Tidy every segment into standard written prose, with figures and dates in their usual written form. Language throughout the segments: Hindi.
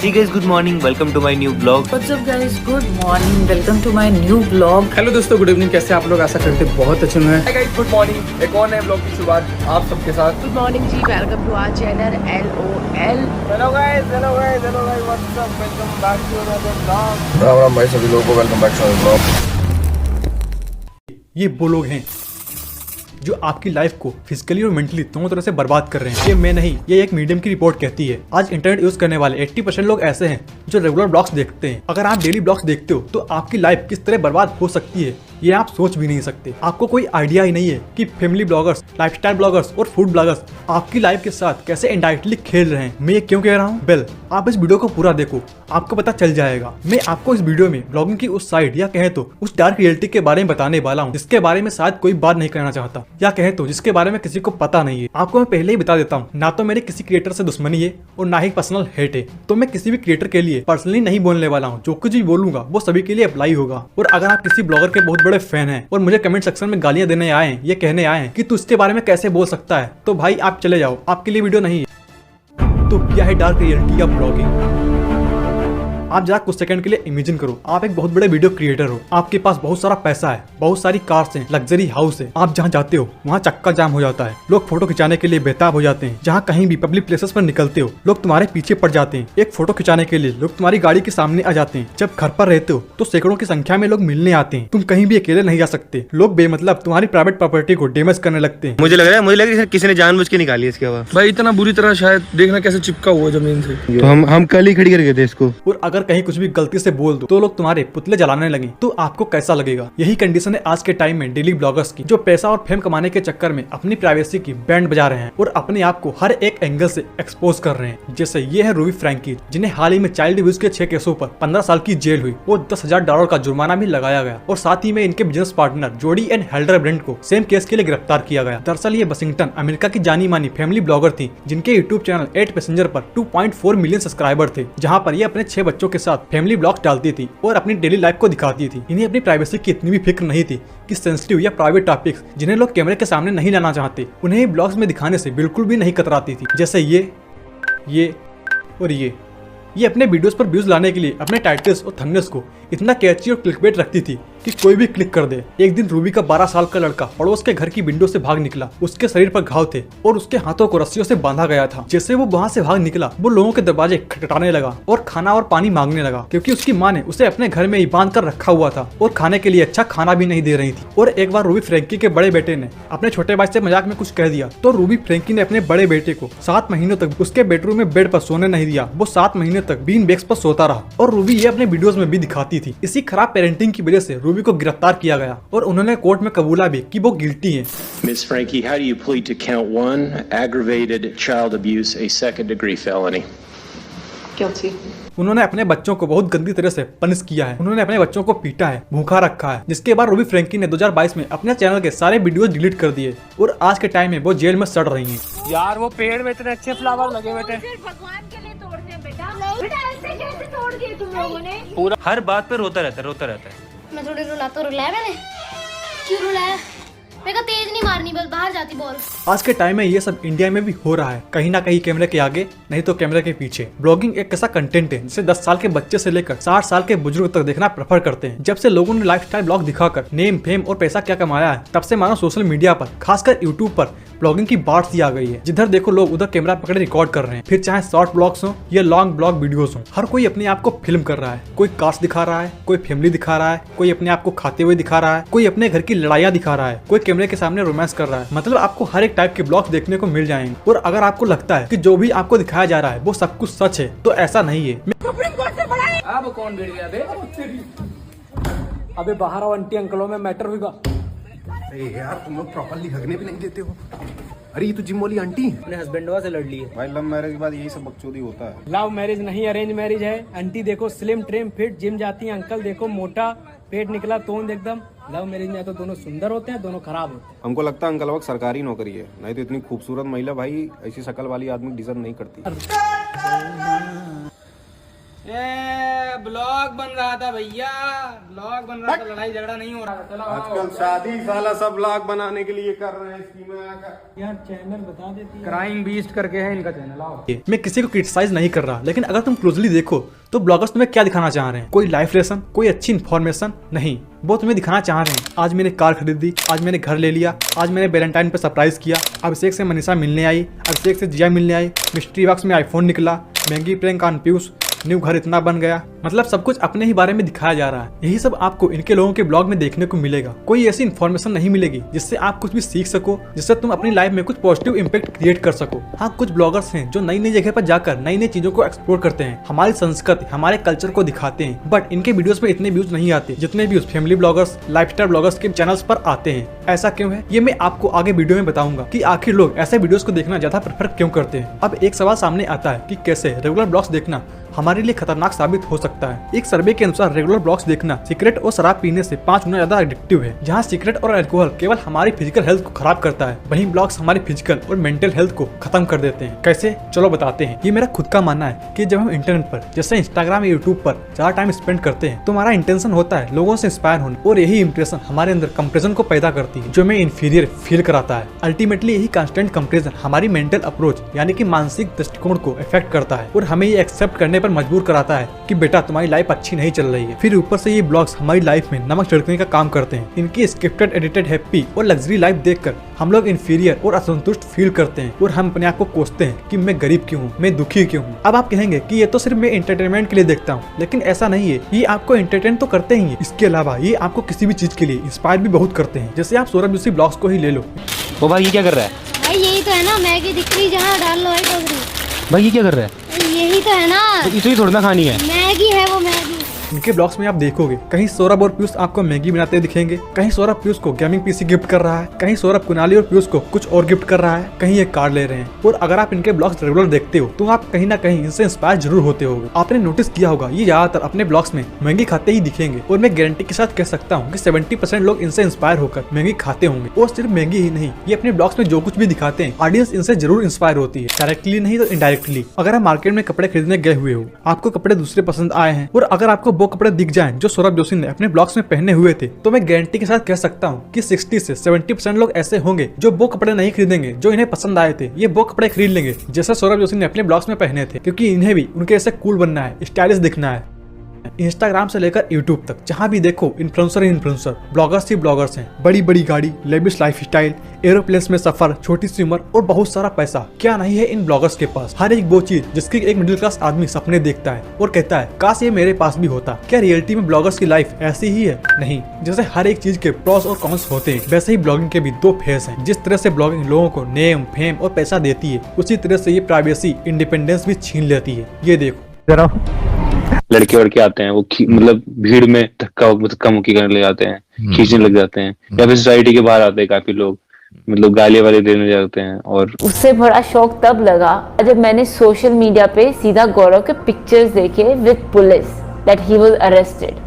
Hey guys, good morning. Welcome to my new vlog. What's up guys? Good morning. Welcome to my new vlog. Hello दोस्तों, गुड इवनिंग। कैसे आप लोग? आशा करते बहुत अच्छे हैं। Hi guys, good morning. एक और नए ब्लॉग की शुरुआत आप सबके साथ। Good morning जी. Welcome to our channel LOL. Hello guys, what's up? Welcome back to another blog. Ram Ram भाई सभी लोगों को, welcome back to another blog. ये वो लोग हैं जो आपकी लाइफ को फिजिकली और मेंटली दोनों तरह से बर्बाद कर रहे हैं। ये मैं नहीं, ये एक मीडियम की रिपोर्ट कहती है। आज इंटरनेट यूज करने वाले 80% लोग ऐसे हैं जो रेगुलर ब्लॉग्स देखते हैं। अगर आप डेली ब्लॉग्स देखते हो तो आपकी लाइफ किस तरह बर्बाद हो सकती है ये आप सोच भी नहीं सकते। आपको कोई आइडिया ही नहीं है कि फैमिली ब्लॉगर्स, लाइफस्टाइल ब्लॉगर्स और फूड ब्लॉगर्स आपकी लाइफ के साथ कैसे इनडायरेक्टली खेल रहे हैं। मैं ये क्यों कह रहा हूँ? वेल, आप इस वीडियो को पूरा देखो, आपको पता चल जाएगा। मैं आपको इस वीडियो में ब्लॉगिंग की उस साइड या कहें तो उस डार्क रियलिटी के बारे में बताने वाला हूँ जिसके बारे में शायद कोई बात नहीं करना चाहता, या कहें तो जिसके बारे में किसी को पता नहीं है। आपको मैं पहले ही बता देता हूँ, ना तो मेरे किसी क्रिएटर से दुश्मनी है और ना ही पर्सनल हेट है। तो मैं किसी भी क्रिएटर के लिए पर्सनली नहीं बोलने वाला हूँ। जो कुछ भी बोलूंगा वो सभी के लिए अप्लाई होगा। और अगर आप किसी ब्लॉगर के बहुत बड़े फैन हैं और मुझे कमेंट सेक्शन में गालियां देने आए हैं, ये कहने आए हैं कि तू इसके बारे में कैसे बोल सकता है, तो भाई आप चले जाओ, आपके लिए वीडियो नहीं है। तो क्या है डार्क रियलिटी या ब्लॉगिंग? आप जरा कुछ सेकंड के लिए इमेजिन करो, आप एक बहुत बड़े वीडियो क्रिएटर हो, आपके पास बहुत सारा पैसा है, बहुत सारी कार्स हैं, लग्जरी हाउस है। आप जहाँ जाते हो वहाँ चक्का जाम हो जाता है, लोग फोटो खिंचाने के लिए बेताब हो जाते हैं। जहाँ कहीं भी पब्लिक प्लेसेस पर निकलते हो लोग तुम्हारे पीछे पड़ जाते हैं। एक फोटो खिंचाने के लिए लोग तुम्हारी गाड़ी के सामने आ जाते हैं। जब घर पर रहते हो तो सैकड़ों की संख्या में लोग मिलने आते हैं। तुम कहीं भी अकेले नहीं जा सकते। लोग बेमतलब तुम्हारी प्राइवेट प्रॉपर्टी को डैमेज करने लगते हैं। मुझे लग रहा है किसी ने जानबूझ के निकाली इसके बाद। भाई इतना बुरी तरह शायद देखना कैसे चिपका हुआ जमीन से। तो हम कल ही खड़ी कर गए थे इसको। और अगर कहीं कुछ भी गलती से बोल दो तो लोग तुम्हारे पुतले जलाने लगे तो आपको कैसा लगेगा? यही कंडीशन है आज के टाइम में डेली ब्लॉगर्स की, जो पैसा और फेम कमाने के चक्कर में अपनी प्राइवेसी की बैंड बजा रहे हैं और अपने आप को हर एक एंगल से एक्सपोज कर रहे हैं। जैसे ये है रूबी फ्रैंकी, जिन्हें हाल ही में चाइल्ड अब्यूज के 6 केसों पर 15 साल की जेल हुई और $10,000 का जुर्माना भी लगाया गया। और साथ ही में इनके business partner Jodi and Helder Brent को सेम केस के लिए गिरफ्तार किया गया। दरअसल ये वाशिंगटन अमेरिका की जानी मानी फैमिली ब्लॉगर थी, जिनके यूट्यूब चैनल 8 पैसेंजर पर 2.4 मिलियन सब्सक्राइबर थे, जहाँ पर ये अपने 6 बच्चों के साथ फैमिली ब्लॉग्स डालती थी और अपनी डेली लाइफ को दिखाती थी। इन्हें अपनी प्राइवेसी की इतनी भी फिक्र नहीं थी कि सेंसिटिव या प्राइवेट टॉपिक्स जिन्हें लोग कैमरे के सामने नहीं लाना चाहते उन्हें ब्लॉग्स में दिखाने से बिल्कुल भी नहीं कतराती थी। जैसे ये और ये अपने वीडियोस पर व्यूज लाने के लिए अपने टाइटल्स और थंबनेल्स को इतना कैची और क्लिकबेट रखती थी कि कोई भी क्लिक कर दे। एक दिन रूबी का 12 साल का लड़का पड़ोस के घर की विंडो से भाग निकला। उसके शरीर पर घाव थे और उसके हाथों को रस्सियों से बांधा गया था। जैसे वो वहाँ से भाग निकला वो लोगों के दरवाजे खटखटाने लगा और खाना और पानी मांगने लगा, क्योंकि उसकी माँ ने उसे अपने घर में ही बांध कर रखा हुआ था और खाने के लिए अच्छा खाना भी नहीं दे रही थी। और एक बार रूबी फ्रैंकी के बड़े बेटे ने अपने छोटे भाई से मजाक में कुछ कह दिया तो रूबी फ्रैंकी ने अपने बड़े बेटे को 7 महीनों तक उसके बेडरूम में बेड पर सोने नहीं दिया। वो 7 महीने तक बीन बेड्स पर सोता रहा और रूबी ये अपने वीडियोस में भी दिखाती थी। इसी खराब पेरेंटिंग की वजह से रूबी को गिरफ्तार किया गया और उन्होंने कोर्ट में कबूला भी कि वो गिल्टी है। Ms. Frankie, how do you plead to count 1, aggravated child abuse, a second-degree felony? Guilty. उन्होंने अपने बच्चों को बहुत गंदी तरह से पनिश किया है। उन्होंने अपने बच्चों को पीटा है, भूखा रखा है, जिसके बाद रूबी फ्रैंकी ने 2022 में अपने चैनल के सारे वीडियोस डिलीट कर दिए और आज के टाइम में वो जेल में सड़ रही हैं। यार वो पेड़ में इतने अच्छे फ्लावर लगे हुए थे। भगवान के लिए तोड़ते हैं बेटा। बेटा ऐसे कैसे तोड़ दिए तुम लोगों ने? पूरा हर बात पे रोता रहता है। मैं थोड़ी रुलाया मैंने। क्यों रुलाया? मेरे को तेज नहीं मारनी, बस बाहर जाती बॉल। आज के टाइम में ये सब इंडिया में भी हो रहा है, कहीं ना कहीं कैमरे के आगे नहीं तो कैमरे के पीछे। ब्लॉगिंग एक ऐसा कंटेंट है जिसे 10 साल के बच्चे से लेकर 60 साल के बुजुर्ग तक देखना प्रेफर करते हैं। जब से लोगों ने लाइफस्टाइल ब्लॉग दिखाकर नेम, फेम और पैसा क्या कमाया है, तब से मानो सोशल मीडिया पर, खासकर यूट्यूब पर ब्लॉगिंग की बाढ़ सी आ गई है। जिधर देखो लोग उधर कैमरा पकड़े रिकॉर्ड कर रहे हैं, फिर चाहे शॉर्ट ब्लॉग्स हो या लॉन्ग ब्लॉग वीडियोस हो। हर कोई अपने आप को फिल्म कर रहा है। कोई कार्स दिखा रहा है, कोई फैमिली दिखा रहा है, कोई अपने आप को खाते हुए दिखा रहा है, कोई अपने घर की लड़ाइयाँ दिखा रहा है, कोई कैमरे के सामने रोमांस कर रहा है। मतलब आपको हर एक टाइप के ब्लॉग्स देखने को मिल जाएंगे। और अगर आपको लगता है कि जो भी आपको दिखाया जा रहा है वो सब कुछ सच है, तो ऐसा नहीं है। अब कौन भिड़ गया बे? अबे बाहर आओ, आंटी अंकलों में मैटर होगा। अरे यार तुम लोग प्रॉपर्ली हगने भी नहीं देते हो। अरे ये तो जिम वाली आंटी है। अपने हस्बैंडवा से लड़ लिए। भाई लव मैरिज के बाद यही सब बकचोदी होता है। लव मैरिज नहीं अरेंज मैरिज है। आंटी देखो स्लिम ट्रिम फिट जिम जाती है, अंकल देखो मोटा पेट निकला तोंद एकदम। लव मैरिज में तो दोनों सुंदर होते हैं, दोनों खराब होते हैं। हमको लगता है अंकल वक्त सरकारी नौकरी है, नहीं तो इतनी खूबसूरत महिला भाई ऐसी शक्ल वाली आदमी डिजर्व नहीं करती। ब्लॉग बन रहा था भैया, ब्लॉग बन रहा था, लड़ाई झगड़ा नहीं हो रहा था। चलो आजकल शादी साला सब ब्लॉग बनाने के लिए कर रहे हैं स्कीमें आकर। यार चैनल बता देती है, क्राइम बीस्ट करके है इनका चैनल। आओ, मैं किसी को क्रिटिसाइज नहीं कर रहा, लेकिन अगर तुम क्लोजली देखो तो ब्लॉगर्स तुम्हें क्या दिखाना चाह रहे हैं? कोई लाइफ लेसन, कोई अच्छी इन्फॉर्मेशन नहीं, वो तुम्हें दिखाना चाह रहे हैं आज मैंने कार खरीदी, आज मैंने घर ले लिया, आज मैंने वैलेंटाइन पे सरप्राइज किया, अभिषेक से मनीषा मिलने आई, अभिषेक से जिया मिलने आई, मिस्ट्री बॉक्स में आईफोन निकला, महंगी प्रैंक ऑन पीयूष, न्यू घर इतना बन गया। मतलब सब कुछ अपने ही बारे में दिखाया जा रहा है। यही सब आपको इनके लोगों के ब्लॉग में देखने को मिलेगा। कोई ऐसी इन्फॉर्मेशन नहीं मिलेगी जिससे आप कुछ भी सीख सको, जिससे तुम अपनी लाइफ में कुछ पॉजिटिव इम्पैक्ट क्रिएट कर सको। हाँ, कुछ ब्लॉगर्स हैं जो नई नई जगह पर जाकर नई नई चीजों को एक्सप्लोर करते हैं, हमारी संस्कृति, हमारे कल्चर को दिखाते हैं, बट इनके वीडियोस में इतने व्यूज नहीं आते जितने views family bloggers, lifestyle bloggers के चैनल्स पर आते हैं। ऐसा क्यों है, ये मैं आपको आगे वीडियो में बताऊंगा कि आखिर लोग ऐसे वीडियोस को देखना ज्यादा प्रेफर क्यों करते हैं। अब एक सवाल सामने आता है कि कैसे रेगुलर ब्लॉग्स देखना हमारे लिए खतरनाक साबित हो सकता है। एक सर्वे के अनुसार रेगुलर ब्लॉग्स देखना सिगरेट और शराब पीने से 5 गुना ज्यादा एडिक्टिव है। जहां सिगरेट और अल्कोहल केवल हमारी फिजिकल हेल्थ को खराब करता है, वहीं ब्लॉग्स हमारी फिजिकल और मेंटल हेल्थ को खत्म कर देते हैं। कैसे, चलो बताते हैं। ये मेरा खुद का मानना है कि जब हम इंटरनेट पर जैसे इंस्टाग्राम या यूट्यूब पर ज्यादा टाइम स्पेंड करते हैं तो हमारा इंटेंशन होता है लोगों से इंस्पायर होना, और यही इंप्रेशन हमारे अंदर कंपैरिजन को पैदा करती है जो हमें इंफीरियर फील कराता है। अल्टीमेटली यही कांस्टेंट कंपैरिजन हमारी मेंटल अप्रोच यानी कि मानसिक दृष्टिकोण को इफेक्ट करता है और हमें ये एक्सेप्ट करने पर मजबूर कराता है कि बेटा तुम्हारी लाइफ अच्छी नहीं चल रही है। फिर ऊपर से ये ब्लॉग्स हमारी लाइफ में नमक छिड़कने का काम करते हैं। इनकी स्क्रिप्टेड, एडिटेड, हैप्पी और लग्जरी लाइफ देखकर हम लोग इंफीरियर और असंतुष्ट फील करते हैं और हम अपने आप को कोसते हैं कि मैं गरीब क्यों हूँ, मैं दुखी क्यों हूँ। अब आप कहेंगे कि ये तो सिर्फ मैं एंटरटेनमेंट के लिए देखता हूँ, लेकिन ऐसा नहीं है। ये आपको एंटरटेन तो करते ही है, इसके अलावा ये आपको किसी भी चीज के लिए इंस्पायर भी बहुत करते हैं। जैसे आप सौरभ जोशी ब्लॉग्स को ही ले लो। वो भाई ये क्या कर रहा है? भाई यही तो है ना, मैगी दिख रही जहाँ डाल लो भाई टोकरी। भाई ये क्या कर रहा है? यही तो है ना, इसे थोड़ा ना खानी है। मैगी है वो, मैगी। इनके ब्लॉग्स में आप देखोगे कहीं सौरभ और पीयूष आपको मैगी बनाते दिखेंगे, कहीं सौरभ पीयूष को गेमिंग पीसी गिफ्ट कर रहा है, कहीं सौरभ कुणाली और पीयूष को कुछ और गिफ्ट कर रहा है, कहीं एक कार ले रहे हैं। और अगर आप इनके ब्लॉग्स रेगुलर देखते हो तो आप कहीं ना कहीं इनसे इंस्पायर जरूर होते होगे। आपने नोटिस किया होगा ये ज्यादातर अपने ब्लॉग्स में मैगी खाते ही दिखेंगे, और मैं गारंटी के साथ कह सकता हूँ कि 70% लोग इनसे इंस्पायर होकर मैगी खाते होंगे। और सिर्फ मैगी ही नहीं, ये अपने ब्लॉग्स में जो कुछ भी दिखाते हैं ऑडियंस इनसे जरूर इंस्पायर होती है, डायरेक्टली नहीं तो इनडायरेक्टली। अगर आप मार्केट में कपड़े खरीदने गए हुए हो, आपको कपड़े दूसरे पसंद आए हैं, और अगर आपको वो कपड़े दिख जाएं जो सौरभ जोशी ने अपने ब्लॉग्स में पहने हुए थे, तो मैं गारंटी के साथ कह सकता हूँ कि 60 से 70% लोग ऐसे होंगे जो वो कपड़े नहीं खरीदेंगे जो इन्हें पसंद आए थे। ये वो कपड़े खरीद लेंगे जैसे सौरभ जोशी ने अपने ब्लॉग्स में पहने थे, क्योंकि इन्हें भी उनके ऐसे कूल बनना है, स्टाइलिश दिखना है। इंस्टाग्राम से लेकर यूट्यूब तक जहाँ भी देखो इन्फ्लुएंसर ही इन्फ्लुएंसर, ब्लॉगर्स ही ब्लॉगर्स हैं। बड़ी बड़ी गाड़ी, लेविश लाइफस्टाइल, एरोप्लेन्स में सफर, छोटी सी उम्र और बहुत सारा पैसा, क्या नहीं है इन ब्लॉगर्स के पास। हर एक वो चीज जिसकी एक मिडिल क्लास आदमी सपने देखता है और कहता है काश ये मेरे पास भी होता। क्या रियलिटी में ब्लॉगर्स की लाइफ ऐसी ही है? नहीं। जैसे हर एक चीज के प्रॉस और कॉन्स होते हैं, वैसे ही ब्लॉगिंग के भी 2 फेस हैं। जिस तरह से ब्लॉगिंग लोगों को नेम, फेम और पैसा देती है, उसी तरह से ये प्राइवेसी, इंडिपेंडेंस भी छीन लेती है। ये देखो जरा, लड़के वड़के आते हैं, वो मतलब भीड़ में धक्का मुक्की करने लग जाते हैं, खींचने लग जाते हैं, या फिर सोसाइटी के बाहर आते हैं काफी लोग, मतलब गालियां वाले देने जाते हैं। और उससे बड़ा शौक तब लगा जब मैंने सोशल मीडिया पे सीधा गौरव के पिक्चर्स देखे with police that he was arrested.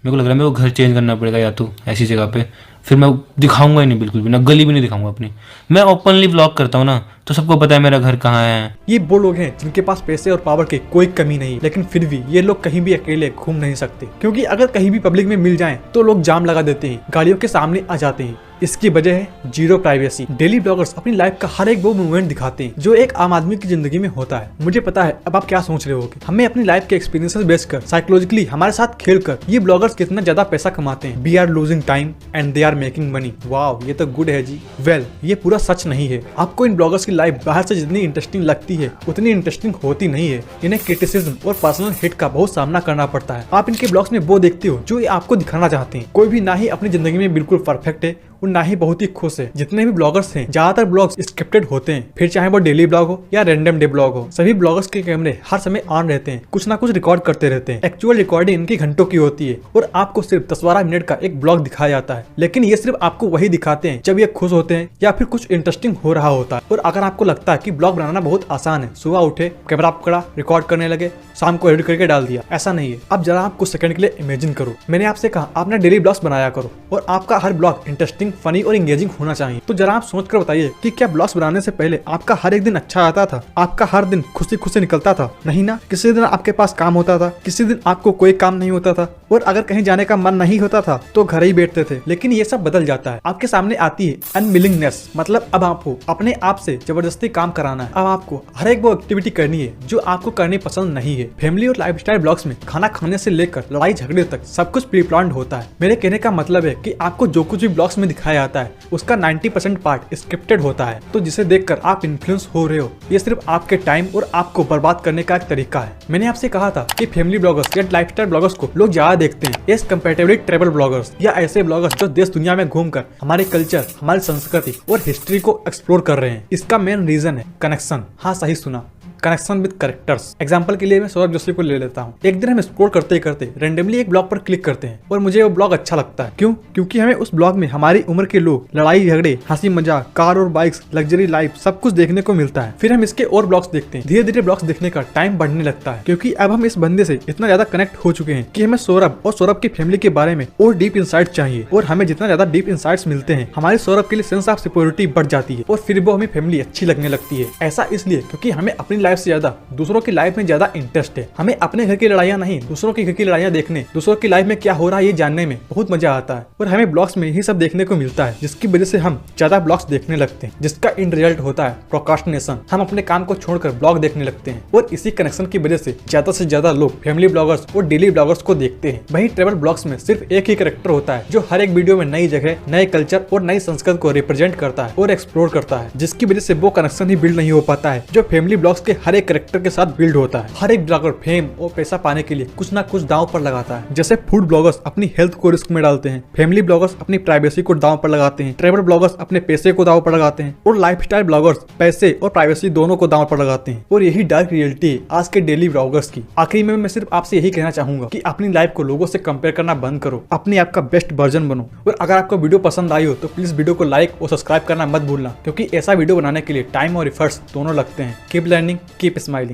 मेरे को लग रहा है मेरे को घर चेंज करना पड़ेगा, या तो ऐसी जगह पे फिर मैं दिखाऊंगा ही नहीं, बिल्कुल भी ना, गली भी नहीं दिखाऊंगा अपनी। मैं ओपनली व्लॉग करता हूँ ना, तो सबको पता है मेरा घर कहाँ है। ये वो लोग हैं जिनके पास पैसे और पावर की कोई कमी नहीं, लेकिन फिर भी ये लोग कहीं भी अकेले घूम नहीं सकते, क्योंकि अगर कहीं भी पब्लिक में मिल जाएं तो लोग जाम लगा देते हैं, गाड़ियों के सामने आ जाते हैं। इसकी वजह है जीरो प्राइवेसी। डेली ब्लॉगर्स अपनी लाइफ का हर एक वो मूवमेंट दिखाते हैं जो एक आम आदमी की जिंदगी में होता है। मुझे पता है अब आप क्या सोच रहे होगे, हमें अपनी लाइफ के एक्सपीरियंसेस बेस कर, साइकोलॉजिकली हमारे साथ खेलकर ये ब्लॉगर्स कितना ज्यादा पैसा कमाते हैं। We are losing time and they are making money. Wow, ये तो गुड है जी। वेल, ये पूरा सच नहीं है। आपको इन ब्लॉगर्स की लाइफ बाहर से जितनी इंटरेस्टिंग लगती है उतनी इंटरेस्टिंग होती नहीं है। इन्हें क्रिटिसिज्म और पर्सनल हिट का बहुत सामना करना पड़ता है। आप इनके ब्लॉग्स में वो देखते हो जो ये आपको दिखाना चाहते हैं। कोई भी ना ही अपनी जिंदगी में बिल्कुल परफेक्ट है और ना ही बहुत ही खुश है। जितने भी ब्लॉगर्स हैं, ज्यादातर ब्लॉग्स स्क्रिप्टेड होते हैं, फिर चाहे वो डेली ब्लॉग हो या रैंडम डे ब्लॉग हो। सभी ब्लॉगर्स के कैमरे हर समय ऑन रहते हैं, कुछ ना कुछ रिकॉर्ड करते रहते हैं। एक्चुअल रिकॉर्डिंग इनकी घंटों की होती है और आपको सिर्फ 10-12 मिनट का एक ब्लॉग दिखाया जाता है। लेकिन ये सिर्फ आपको वही दिखाते हैं जब ये खुश होते हैं या फिर कुछ इंटरेस्टिंग हो रहा होता है। और अगर आपको लगता है कि ब्लॉग बनाना बहुत आसान है, सुबह उठे, कैमरा पकड़ा, रिकॉर्ड करने लगे, शाम को एडिट करके डाल दिया, ऐसा नहीं है। अब जरा आप कुछ सेकंड के लिए इमेजिन करो, मैंने आपसे कहा आपने डेली ब्लॉग्स बनाया करो और आपका हर ब्लॉग इंटरेस्टिंग इंटरेस्टिंग, फनी और एंगेजिंग होना चाहिए। तो जरा आप सोच कर बताइए कि क्या ब्लॉग्स बनाने से पहले आपका हर एक दिन अच्छा आता था, आपका हर दिन खुशी खुशी निकलता था? नहीं ना, किसी दिन आपके पास काम होता था, किसी दिन आपको कोई काम नहीं होता था, और अगर कहीं जाने का मन नहीं होता था तो घर ही बैठते थे। लेकिन ये सब बदल जाता है, आपके सामने आती है अनविलिंगनेस, मतलब अब आपको अपने आप से जबरदस्ती काम कराना है। अब आपको हर एक वो एक्टिविटी करनी है जो आपको करनी पसंद नहीं है। फैमिली और लाइफस्टाइल ब्लॉग्स में खाना खाने से लेकर लड़ाई झगड़े तक सब कुछ प्री प्लान्ड होता है। मेरे कहने का मतलब है कि आपको जो कुछ भी ब्लॉग्स में दिखाया जाता है उसका 90% पार्ट स्क्रिप्टेड होता है। तो जिसे देखकर आप इन्फ्लुएंस हो रहे हो, ये सिर्फ आपके टाइम और आपको बर्बाद करने का एक तरीका है। मैंने आपसे कहा था कि फैमिली ब्लॉगर्स या लाइफस्टाइल ब्लॉगर्स को लोग ज्यादा देखते हैं एज कंपैरेटिवली ट्रैवल ब्लॉगर्स, या ऐसे ब्लॉगर्स जो देश दुनिया में घूमकर हमारे कल्चर, हमारी संस्कृति और हिस्ट्री को एक्सप्लोर कर रहे हैं। इसका मेन रीजन है कनेक्शन। हाँ, सही सुना, कनेक्शन विद कैरेक्टर्स। एग्जांपल के लिए मैं सौरभ जोशी को ले लेता हूँ। एक दिन हम स्क्रॉल करते करते रेंडमली एक ब्लॉग पर क्लिक करते हैं और मुझे वो ब्लॉग अच्छा लगता है। क्यों? क्योंकि हमें उस ब्लॉग में हमारी उम्र के लोग, लड़ाई झगड़े, हंसी मजाक, कार और बाइक्स, लग्जरी लाइफ, सब कुछ देखने को मिलता है। फिर हम इसके और ब्लॉग्स देखते हैं। धीरे धीरे ब्लॉग्स देखने का टाइम बढ़ने लगता है, क्योंकि अब हम इस बंदे से इतना ज्यादा कनेक्ट हो चुके हैं कि हमें सौरभ और सौरभ की फैमिली के बारे में और डीप इंसाइट चाहिए। और हमें जितना ज्यादा डीप इंसाइट्स मिलते हैं, हमारे सौरभ के लिए सेंस ऑफ सिक्योरिटी बढ़ जाती है और फिर वो हमें फैमिली अच्छी लगने लगती है। ऐसा इसलिए क्योंकि हमें अपनी लाइफ से ज्यादा दूसरों की लाइफ में ज्यादा इंटरेस्ट है। हमें अपने घर की लड़ाइयाँ नहीं, दूसरों के घर की लड़ाइयाँ देखने, दूसरों की लाइफ में क्या हो रहा है ये जानने में बहुत मजा आता है। और हमें ब्लॉग्स में ही सब देखने को मिलता है, जिसकी वजह से हम ज्यादा ब्लॉग्स देखने लगते हैं, जिसका इन रिजल्ट होता है प्रोक्रास्टिनेशन। हम अपने काम को छोड़कर ब्लॉग देखने लगते हैं और इसी कनेक्शन की वजह से ज्यादा लोग फैमिली ब्लॉगर्स और डेली ब्लॉगर्स को देखते हैं। वहीं ट्रेवल ब्लॉग्स में सिर्फ एक ही कैरेक्टर होता है जो हर एक वीडियो में नई जगह, नए कल्चर और नई संस्कृति को रिप्रेजेंट करता है और एक्सप्लोर करता है, जिसकी वजह से वो कनेक्शन ही बिल्ड नहीं हो पाता है जो फैमिली ब्लॉग्स के हर एक कैरेक्टर के साथ बिल्ड होता है। हर एक ब्लॉगर फेम और पैसा पाने के लिए कुछ ना कुछ दांव पर लगाता है। जैसे फूड ब्लॉगर्स अपनी हेल्थ को रिस्क में डालते हैं, फैमिली ब्लॉगर्स अपनी प्राइवेसी को दांव पर लगाते हैं, ट्रैवल ब्लॉगर्स अपने पैसे को दांव पर लगाते हैं और लाइफस्टाइल ब्लॉगर्स पैसे और प्राइवेसी दोनों को दांव पर लगाते हैं। और यही डार्क रियलिटी है आज के डेली ब्लॉगर्स की। आखिरी में मैं सिर्फ आपसे यही कहना चाहूंगा कि अपनी लाइफ को लोगों से कंपेयर करना बंद करो, अपने आप का बेस्ट वर्जन बनो। और अगर आपको वीडियो पसंद आई हो तो प्लीज वीडियो को लाइक और सब्सक्राइब करना मत भूलना, क्योंकि ऐसा वीडियो बनाने के लिए टाइम और एफर्ट्स दोनों लगते हैं। Keep learning, keep smiling.